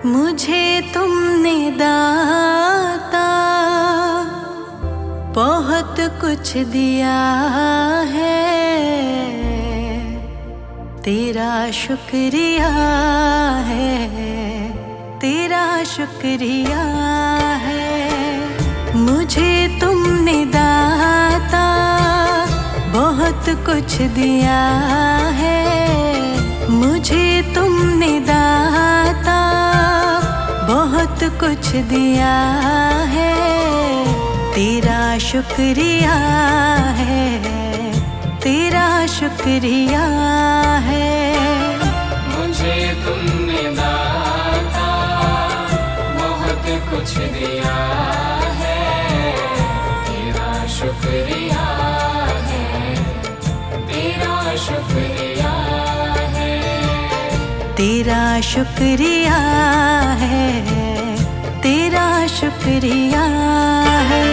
मुझे तुमने दाता बहुत कुछ दिया है, तेरा शुक्रिया है, तेरा शुक्रिया है। मुझे तुमने दाता बहुत कुछ दिया है, मुझे तुमने दाता बहुत कुछ दिया है, तेरा शुक्रिया है, तेरा शुक्रिया है। मुझे तुमने दाता बहुत कुछ दिया है, तेरा शुक्रिया है, तेरा शुक्रिया है, तेरा शुक्रिया है, तेरा शुक्रिया है।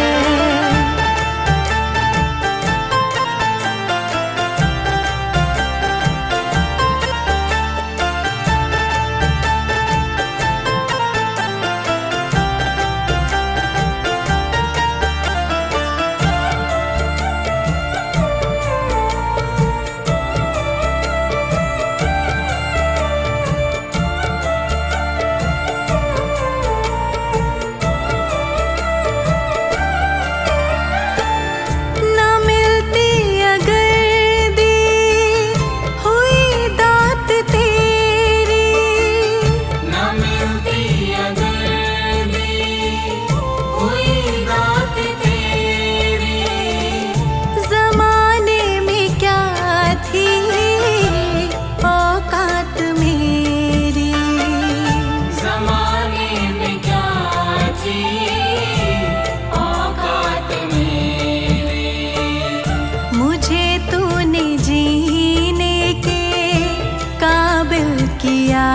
किया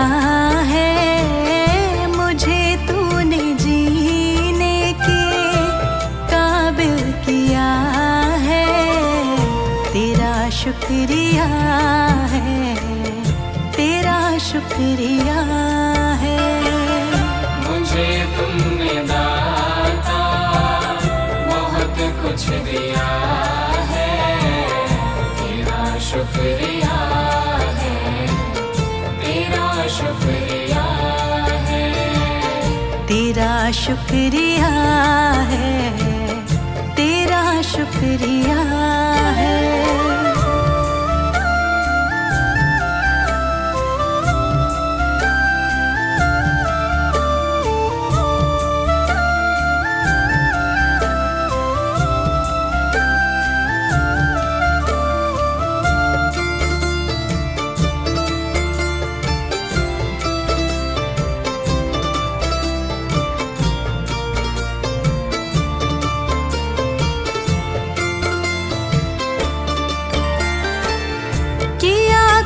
है मुझे तूने जीने के काबिल किया है, तेरा शुक्रिया है, तेरा शुक्रिया है। मुझे तुमने दाता बहुत कुछ दिया है, तेरा शुक्रिया शुक्रिया है, तेरा शुक्रिया है, तेरा शुक्रिया है।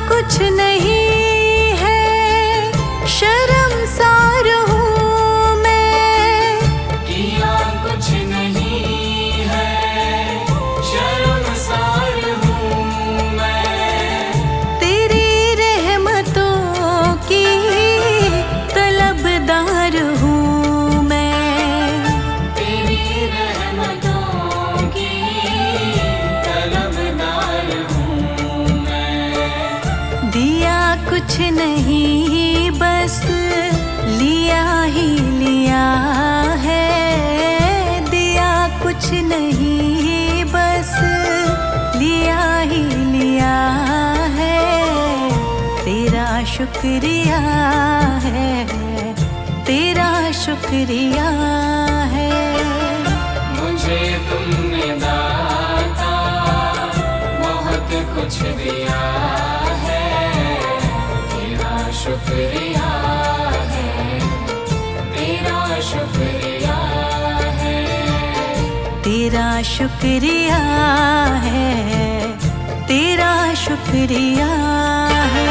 कुछ नहीं है शर्मसार हूँ मैं, किया कुछ नहीं है शर्मसार हूँ मैं, तेरी रहमतों की तलबदार हूँ मैं, तेरी रहमतों की तलबदार हूँ मैं। दिया कुछ नहीं बस लिया ही लिया है, दिया कुछ नहीं बस लिया ही लिया है, तेरा शुक्रिया है, तेरा शुक्रिया है। मुझे तुमने दाता बहुत कुछ दिया है, शुक्रिया है, तेरा शुक्रिया है, तेरा शुक्रिया है, तेरा शुक्रिया है।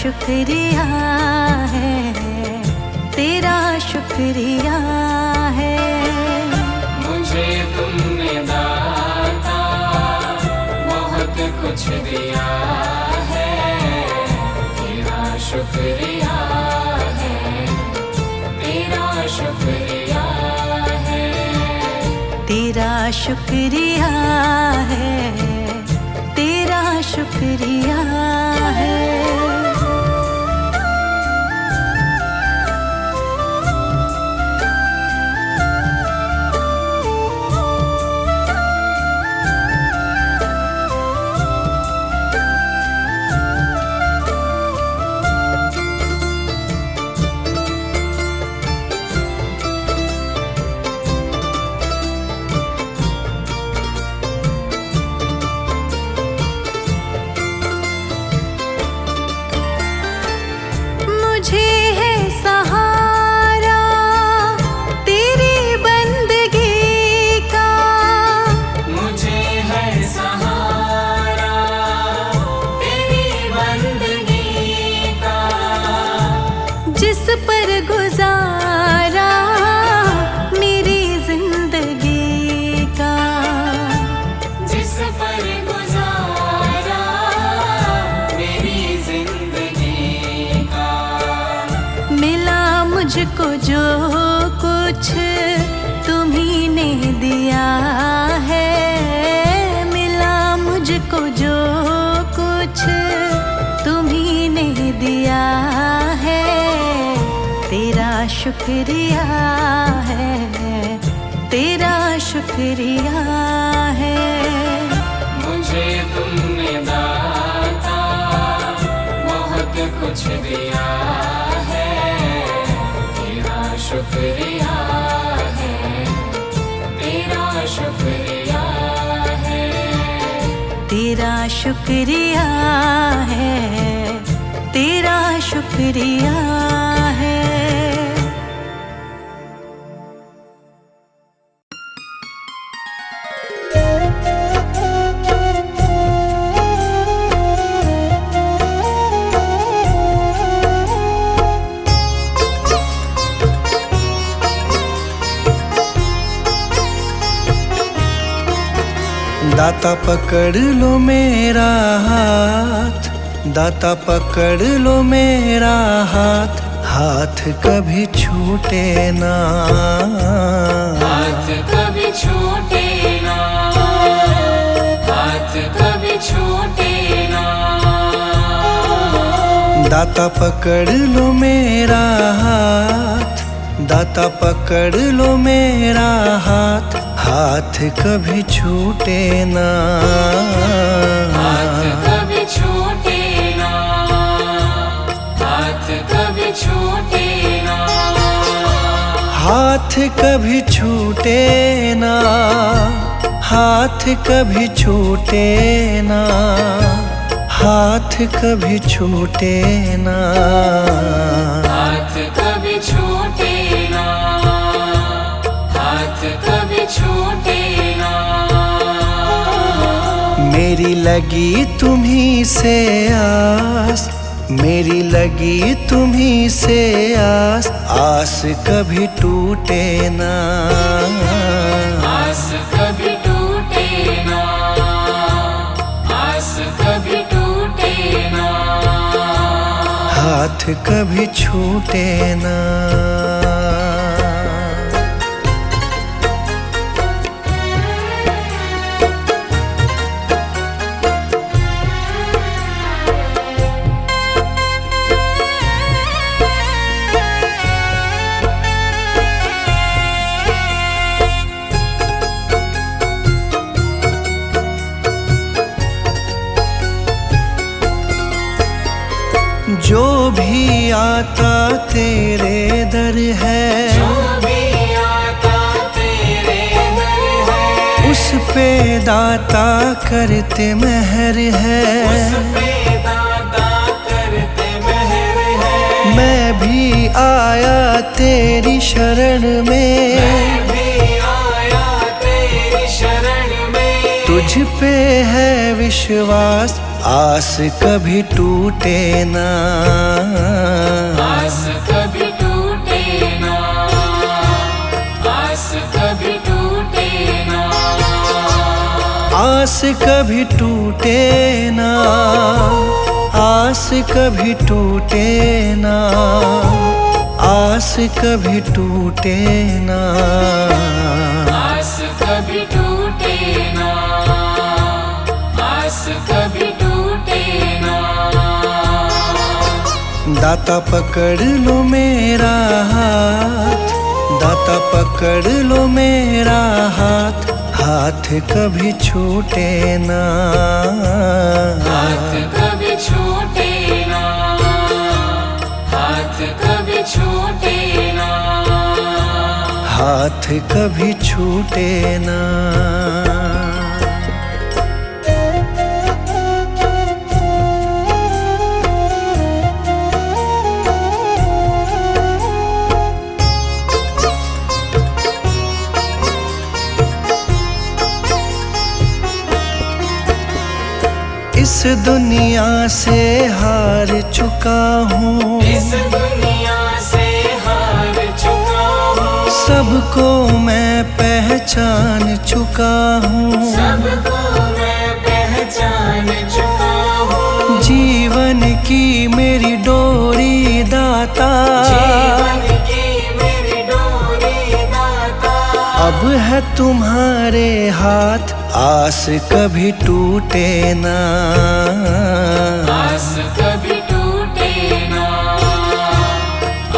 शुक्रिया है, तेरा शुक्रिया है। मुझे तुमने दाता बहुत कुछ दिया है, तेरा शुक्रिया है, तेरा शुक्रिया है। तेरा शुक्रिया है, तेरा शुक्रिया है। मुझे है सहारा तेरी बंदगी का, मुझे है सहारा तेरी बंदगी का, जिस पर गुजारा मेरी जिंदगी का, जिस पर गुजारा मेरी जिंदगी का। मिला मुझको जो कुछ तुम्ही ने दिया है, मिला मुझको जो कुछ तुम्ही ने दिया है। तेरा शुक्रिया है, तेरा शुक्रिया है। मुझे तुमने दाता बहुत कुछ दिया है, तेरा शुक्रिया है, तेरा शुक्रिया है। तेरा शुक्रिया है, तेरा शुक्रिया है। दाता पकड़ लो मेरा हाथ, दाता पकड़ लो मेरा हाथ, हाथ कभी छूटे ना, हाथ कभी छूटे ना, हाथ कभी छूटे ना। दाता पकड़ लो मेरा हाथ, दाता पकड़ लो मेरा हाथ, हाथ कभी छूटे ना, हाथ कभी छूटे ना, हाथ कभी छूटे ना। हाथ कभी छूटे ना, हाथ कभी छूटे ना, हाथ कभी छूटे ना, हाथ कभी छूटे ना, हाथ कभी छूटे ना। मेरी लगी तुम्ही से आस, मेरी लगी तुम्ही से आस, आस कभी टूटे ना, आस कभी टूटे ना, आस कभी टूटे ना। हाथ कभी छूटे ना। जो भी आता तेरे दर है, जो भी आता तेरे दर है, उस पे दाता करते मेहर है, उस पे दाता करते मेहर है। मैं भी आया तेरी शरण में, मैं भी आया तेरी शरण में। तुझ पे है विश्वास विश्वास, आस कभी टूटे ना। आस कभी टूटे ना, आस कभी टूटे ना, आस कभी टूटे ना, आस कभी टूटे ना, आस कभी टूटे ना, आस कभी टूटे ना, आस कभी टूटे ना। दाता पकड़ लो मेरा हाथ, दाता पकड़ लो मेरा हाथ, हाथ कभी छूटे ना। हाथ कभी छूटे ना, हाथ कभी छूटे ना, हाथ कभी छूटे ना। इस दुनिया से हार चुका हूँ, इस दुनिया से हार चुका हूँ, सबको मैं पहचान चुका हूँ, सबको मैं पहचान चुका हूँ। जीवन की मेरी डोरी दाता, जीवन की मेरी डोरी दाता, अब है तुम्हारे हाथ, आस कभी टूटे ना। आस कभी टूटे ना,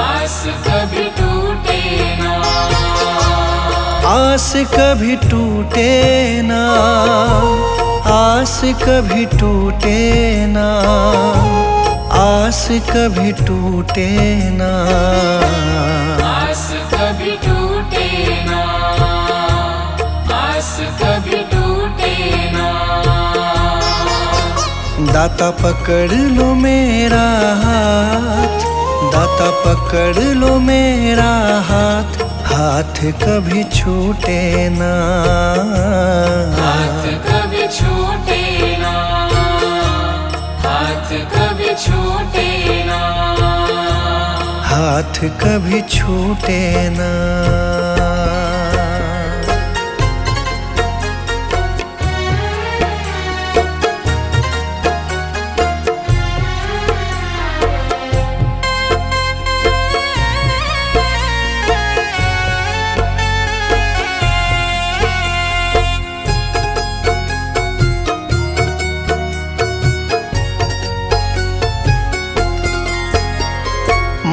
आस कभी टूटे ना, आस कभी टूटे ना, आस कभी टूटे ना, आस कभी टूटे ना, आस कभी टूटे ना, आस कभी टूटे ना। दाता पकड़ लो मेरा हाथ, दाता पकड़ लो मेरा हाथ, हाथ कभी छूटे ना। हाथ कभी छूटे ना, हाथ कभी छूटे ना, हाथ कभी छूटे ना।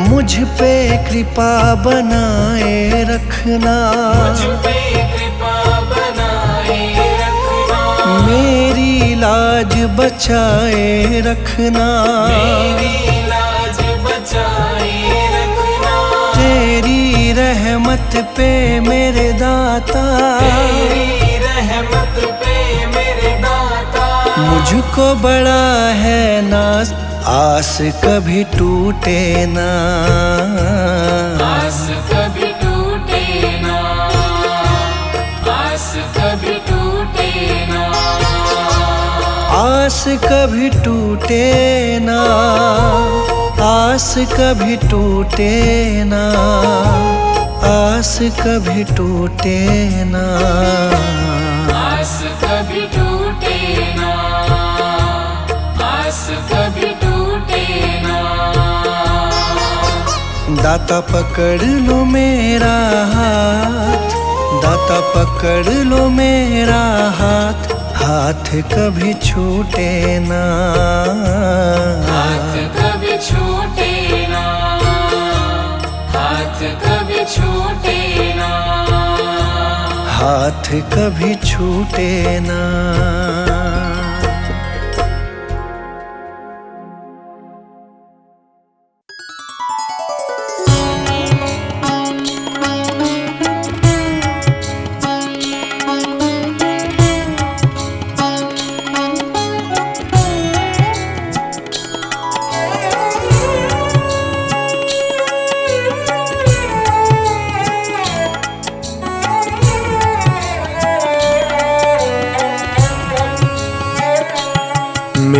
मुझ पे कृपा बनाए रखना, मुझ पे कृपा बनाए रखना, मेरी लाज बचाए रखना, मेरी लाज बचाए रखना, तेरी रहमत पे मेरे दाता, तेरी रहमत पे मेरे दाता, मुझको बड़ा है नाज, आस कभी टूटे ना। आस कभी टूटे ना, आस कभी टूटे ना, आस कभी टूटे ना, आस कभी टूटे ना, आस कभी टूटे ना, आस कभी टूटे ना, आस कभी टूटे ना। दाता पकड़ लो मेरा हाथ, दाता पकड़ लो मेरा हाथ, हाथ कभी छूटे ना। हाथ कभी छूटे ना, हाथ कभी छूटे ना, हाथ कभी छूटे ना।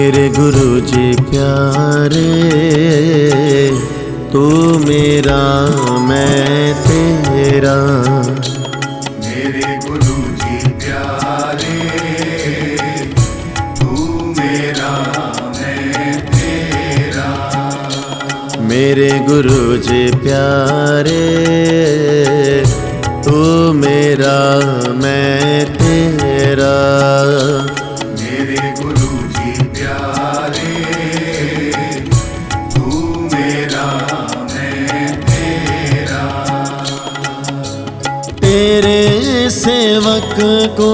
मेरे गुरु जी प्यारे, तू मेरा मैं तेरा। मेरे गुरु जी प्यारे, तू मेरा मैं तेरा। मेरे गुरु जी प्यारे, तू मेरा मैं तेरा। मेरे गुरु जी प्यारे, तू मेरा मैं तेरा। तेरे सेवक को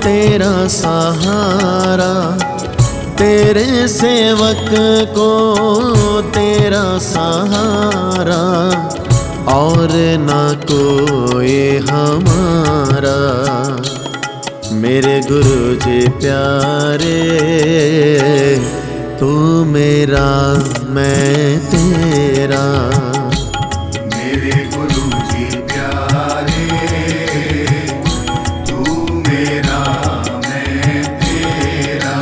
तेरा सहारा, तेरे सेवक को तेरा सहारा, और ना कोई हमारा। मेरे गुरु जी प्यारे, तू मेरा मैं तेरा। मेरे गुरु जी प्यारे, तू मेरा मैं तेरा।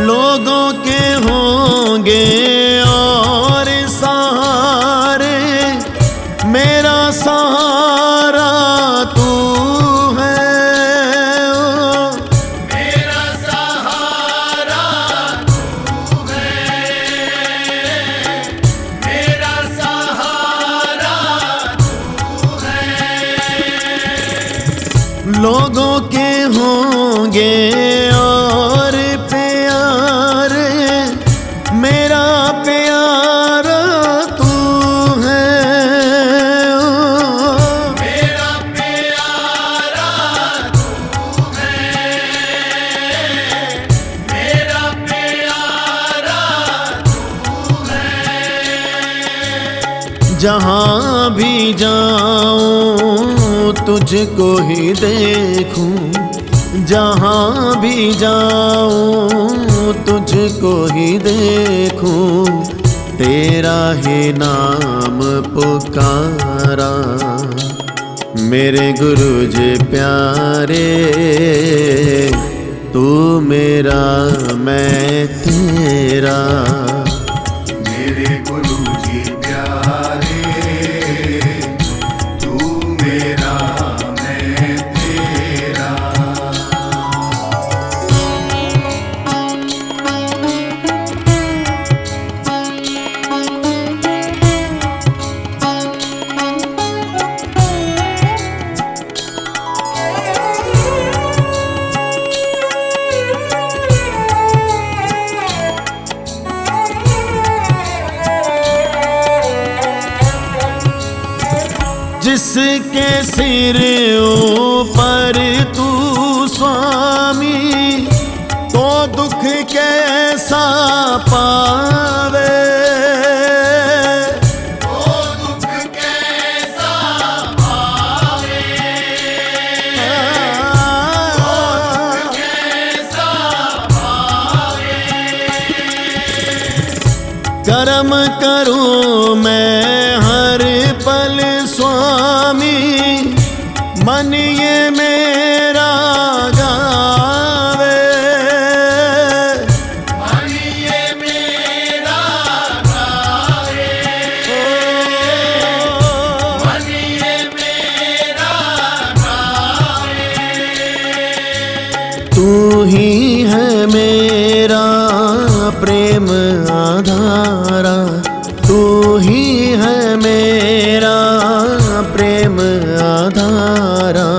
लोगों के होंगे और सहारे, मेरा सहारा तू है। ओ मेरा सहारा तू है, मेरा सहारा तू है। लोगों के होंगे और प्यारे, मेरा प्यारा तू है। ओ मेरा प्यारा तू है, मेरा प्यारा तू है। जहाँ भी जाऊँ तुझको ही देखूं, जहाँ भी जाऊँ तुझको ही देखूं, तेरा ही नाम पुकारा। मेरे गुरु जी प्यारे, तू मेरा मैं तेरा। मेरे गुरु जी प्यारे, तू मेरा मैं तेरा। जिसके सिर ऊपर तू स्वामी, तो दुख कैसा पावे। ओ दुख कैसा पावे, कैसा पावे। कर्म करूं मैं हर पल स्वामी, मन ये मेरा गावे। मन ये मेरा गावे, मन ये मेरा गावे। तू ही है मेरा प्रेम आधारा, तू ही है मेरा प्रेम आधारा,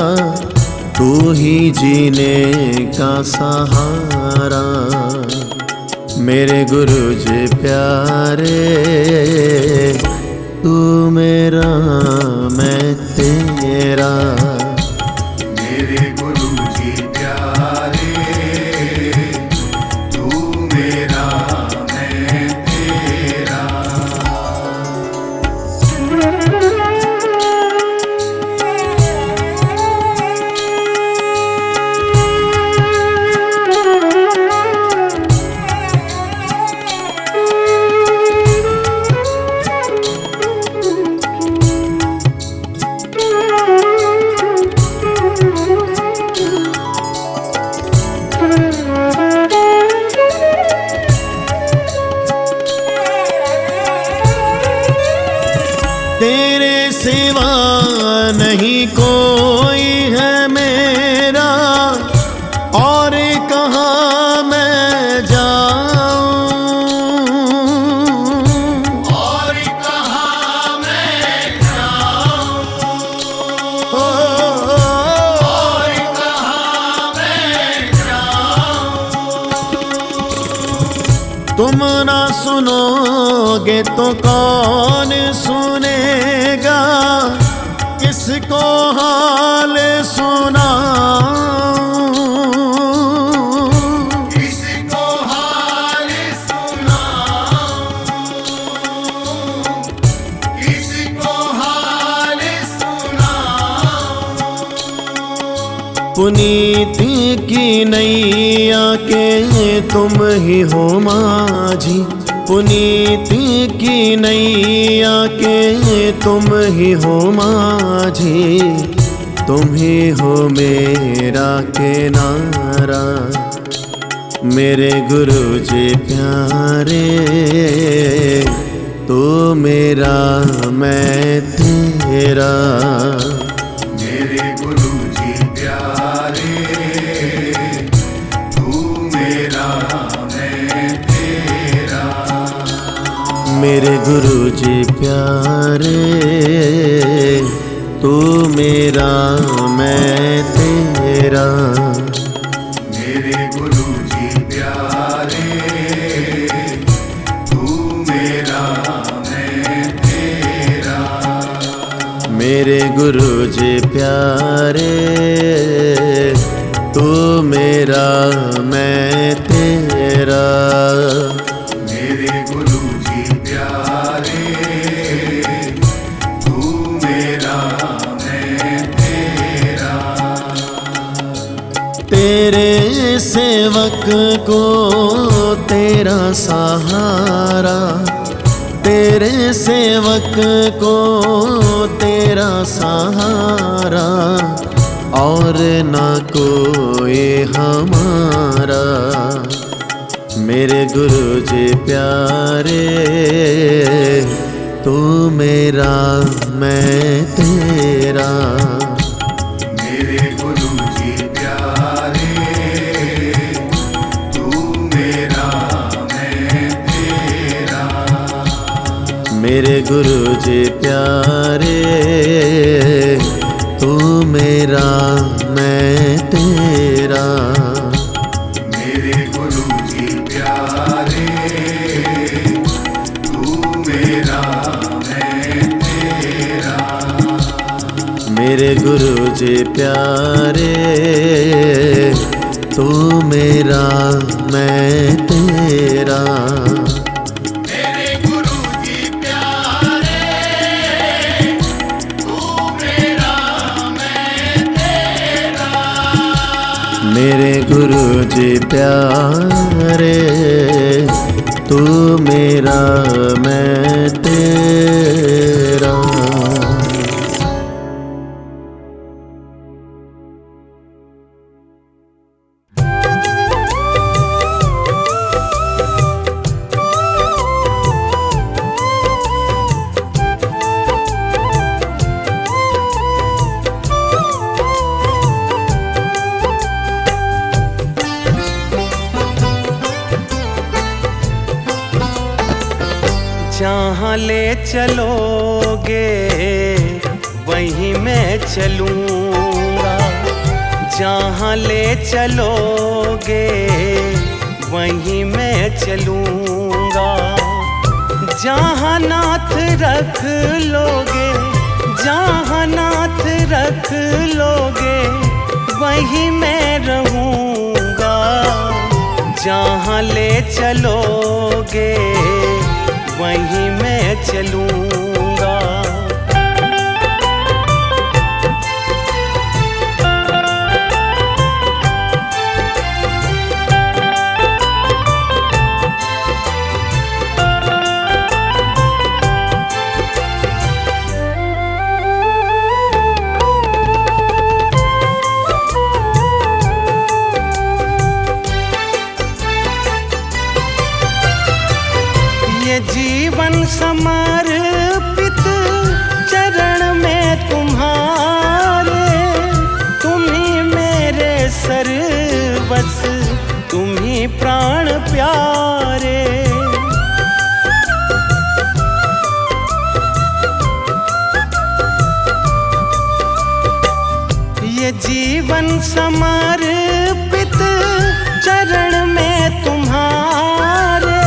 तू ही जीने का सहारा। मेरे गुरु जी प्यारे, तू मेरा मैं तेरा। मेरे गुरु जी प्यारे, तुम ना सुनोगे तो कौन सुनेगा, किसको हाल सुनाऊं, किसको हाल सुनाऊं, किसको हाल सुनाऊं। पुनीति की नैया के तुम ही हो माझी, पुनीति की नैया के तुम ही हो माझी, तुम ही हो मेरा किनारा। मेरे गुरु जी प्यारे, तू मेरा मैं तेरा। मेरे गुरु जी प्यारे, तू मेरा मैं तेरा। मेरे गुरु जी प्यारे, तू मेरा मैं तेरा। मेरे गुरु जी प्यारे, तू मेरा मैं तेरा। मेरे गुरु जी प्यारे, तू मेरा मैं तेरा। मेरे गुरु जी प्यारे, तू मेरा मैं तेरा। तेरे सेवक को तेरा सहारा, तेरे सेवक को तेरा सहारा, और ना कोई हमारा। मेरे गुरु जी प्यारे, तू मेरा मैं तेरा। मेरे गुरु जी प्यारे, तू मेरा मैं तेरा। मेरे गुरु जी प्यारे, तू मेरा मैं तेरा। मेरे गुरु जी प्यारे, तू मेरा मैं तेरा। मेरे गुरु जी प्यारे, तू मेरा मैं तेरा। मेरे गुरु जी प्यारे, तू मेरा मैं तेरा। मेरे गुरु जी प्यारे, तू मेरा मैं तेरा। जहाँ ले चलोगे वहीं मैं चलूँगा, जहाँ ले चलोगे वहीं मैं चलूँगा। जहाँ नाथ रख लोगे, जहाँ नाथ रख लोगे वहीं मैं रहूँगा। जहाँ ले चलोगे वहीं मैं चलूँगा। ये जीवन समर्पित चरण में तुम्हारे, तुम ही मेरे सर्वस, तुम ही प्राण प्यारे। ये जीवन समर्पित चरण में तुम्हारे,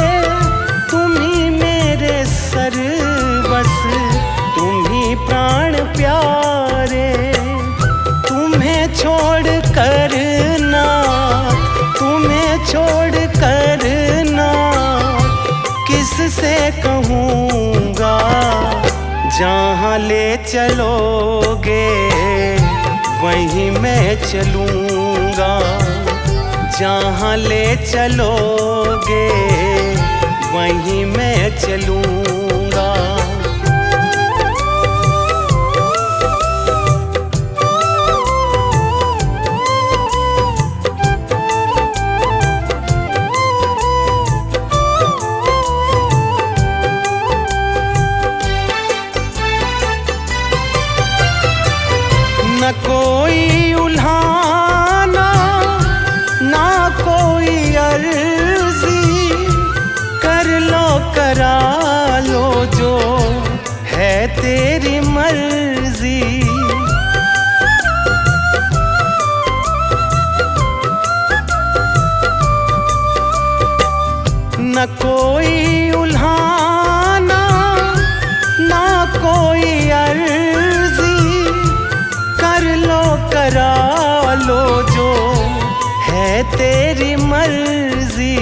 छोड़ कर ना किससे कहूँगा, जहाँ ले चलोगे वहीं मैं चलूँगा, जहाँ ले चलोगे वहीं मैं चलूँगा। न कोई उल्हाना ना कोई अर्जी, कर लो करा लो जो है तेरी मर्जी। न कोई उल्हाना ना कोई अर्जी, कर लो करा लो जो है तेरी मर्जी।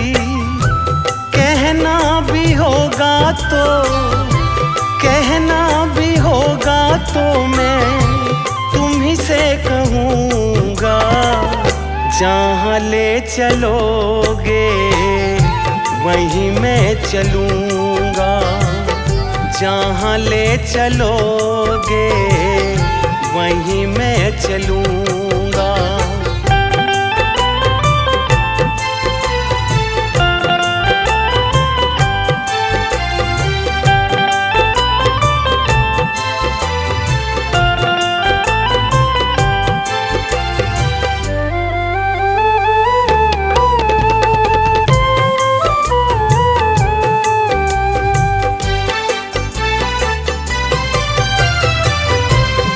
कहना भी होगा तो, कहना भी होगा तो मैं तुम्ही से कहूँगा, जहाँ ले चलोगे वहीं मैं चलूँगा, जहाँ ले चलोगे वहीं मैं चलूँगा।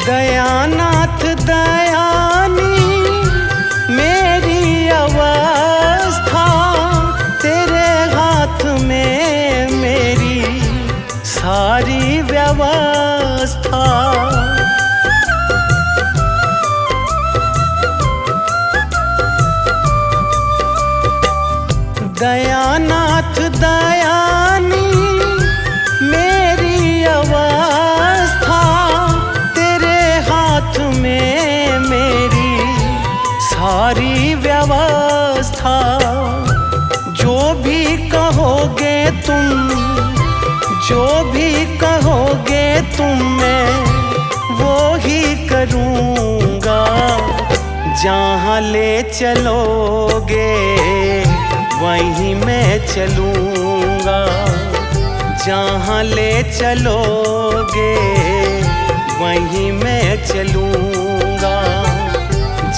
दयानाथ दयानी मेरी अवस्था, तेरे हाथ में मेरी सारी व्यवस्था। दयानाथ दयानी मेरी अवस्था, हाथ में मेरी सारी व्यवस्था। जो भी कहोगे तुम, जो भी कहोगे तुम, मैं वो ही करूँगा, जहाँ ले चलोगे वहीं मैं चलूँगा, जहाँ ले चलोगे वहीं मैं चलूँगा,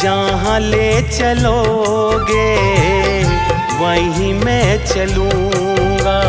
जहाँ ले चलोगे वहीं मैं चलूँगा।